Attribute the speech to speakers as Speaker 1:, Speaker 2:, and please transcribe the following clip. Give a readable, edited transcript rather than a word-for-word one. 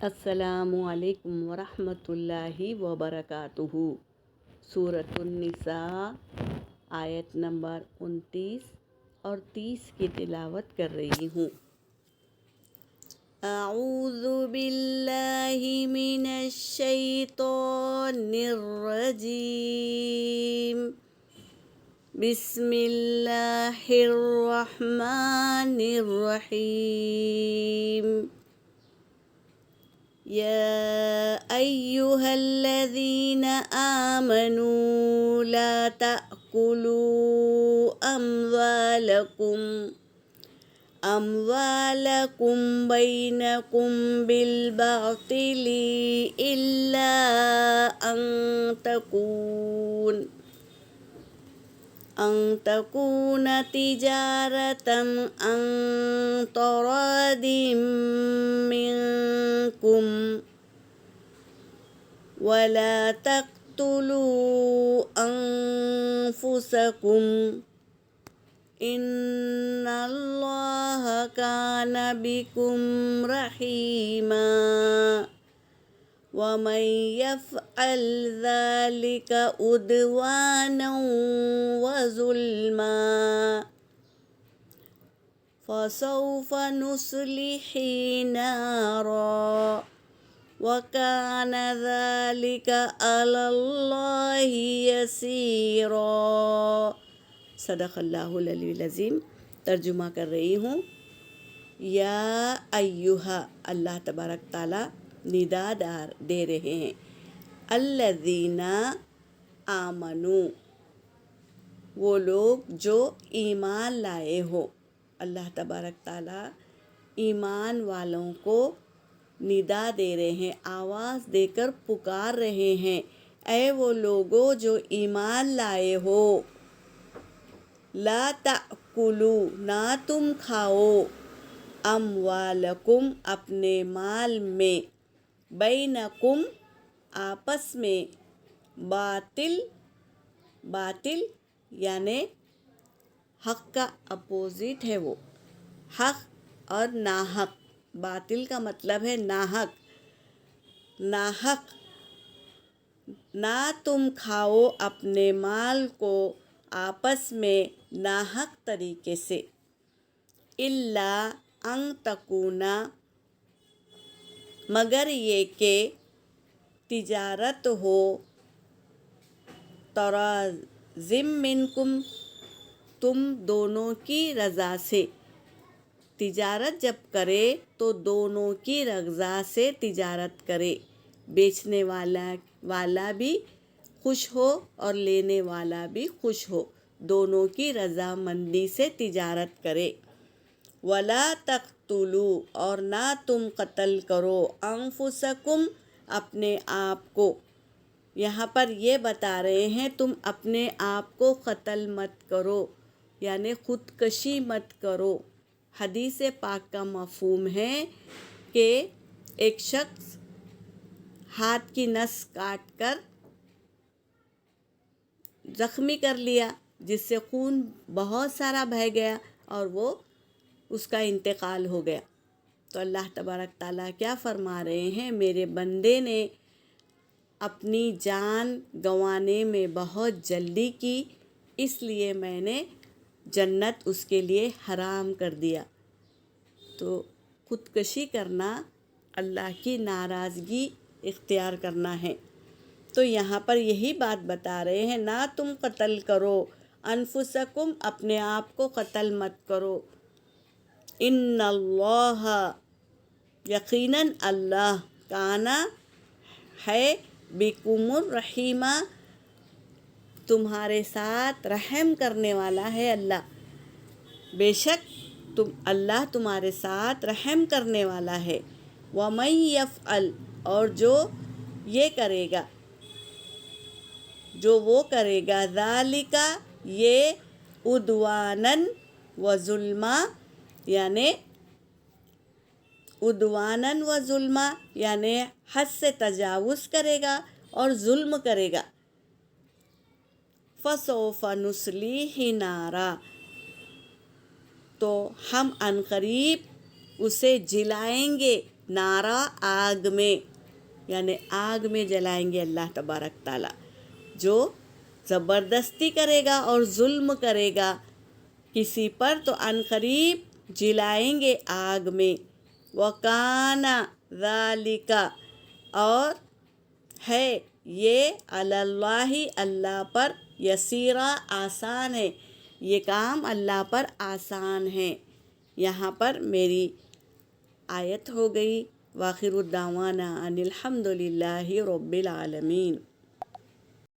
Speaker 1: السلام علیکم ورحمۃ اللہ وبرکاتہ۔ سورۃ النساء آیت نمبر 29 اور 30 کی تلاوت کر رہی ہوں۔ اعوذ باللہ من الشیطان الرجیم، بسم اللہ الرحمن الرحیم۔ يا أيها الذين آمنوا لا تأكلوا أموالكم بينكم بالباطل إلا أن تكون تجارة عن تراض منكم ولا تقتلوا أنفسكم إن الله كان بكم رحيما ومن يفعل ذلك عدوانا وظلما فسوف نصليه نارا وكان ذلك على الله يسيرا۔ صدق اللہ العلی العظیم۔ ترجمہ کر رہی ہوں۔ یا ایہا، اللہ تبارک تعالیٰ ندا دے رہے ہیں، الذین آمنو، وہ لوگ جو ایمان لائے ہو۔ اللہ تبارک تعالیٰ ایمان والوں کو ندا دے رہے ہیں، آواز دے کر پکار رہے ہیں، اے وہ لوگوں جو ایمان لائے ہو، لا تأکلو، نہ تم کھاؤ، اموالکم، اپنے مال میں، بینکم، آپس میں، باطل یعنی حق کا اپوزٹ ہے، وہ حق اور ناحق۔ باطل کا مطلب ہے ناحق۔ نہ تم کھاؤ اپنے مال کو آپس میں ناحق طریقے سے، الا ان تکونا، مگر یہ کہ تجارت ہو، تراضٍ منکم، تم دونوں کی رضا سے۔ تجارت جب کرے تو دونوں کی رضا سے تجارت کرے، بیچنے والا بھی خوش ہو اور لینے والا بھی خوش ہو، دونوں کی رضامندی سے تجارت کرے۔ ولا تقتلوا، اور نہ تم قتل کرو، انفسکم، اپنے آپ کو۔ یہاں پر یہ بتا رہے ہیں تم اپنے آپ کو قتل مت کرو، یعنی خودکشی مت کرو۔ حدیث پاک کا مفہوم ہے کہ ایک شخص ہاتھ کی نس کاٹ کر زخمی کر لیا، جس سے خون بہت سارا بہہ گیا اور وہ اس کا انتقال ہو گیا۔ تو اللہ تبارک تعالیٰ کیا فرما رہے ہیں، میرے بندے نے اپنی جان گنوانے میں بہت جلدی کی، اس لیے میں نے جنت اس کے لیے حرام کر دیا۔ تو خودکشی کرنا اللہ کی ناراضگی اختیار کرنا ہے۔ تو یہاں پر یہی بات بتا رہے ہیں، نہ تم قتل کرو، انفسکم، اپنے آپ کو قتل مت کرو، ان اللہ، یقیناً اللہ، کانا، ہے، بکم الرحیمہ، تمہارے ساتھ رحم کرنے والا ہے اللہ، بے شک اللہ تمہارے ساتھ رحم کرنے والا ہے۔ وَمَن يَفْعَلْ، اور جو وہ کرے گا ذَلِكَ، یہ عدواناً وظلما، یعنی حد سے تجاوز کرے گا اور ظلم کرے گا، فَسَوْفَ نُصْلِيهِ نَارًا، تو ہم عنقریب اسے جلائیں گے نارا آگ میں، یعنی آگ میں جلائیں گے اللہ تبارک تعالیٰ. جو زبردستی کرے گا اور ظلم کرے گا کسی پر تو عنقریب جلائیں گے آگ میں. وَكَانَ ذَلِكَ، اور ہے یہ علی اللہ اللہ پر یسیرا آسان ہے، یہ کام اللہ پر آسان ہے. یہاں پر میری آیت ہو گئی. وآخر الدعوانا ان الحمد للہ رب العالمین.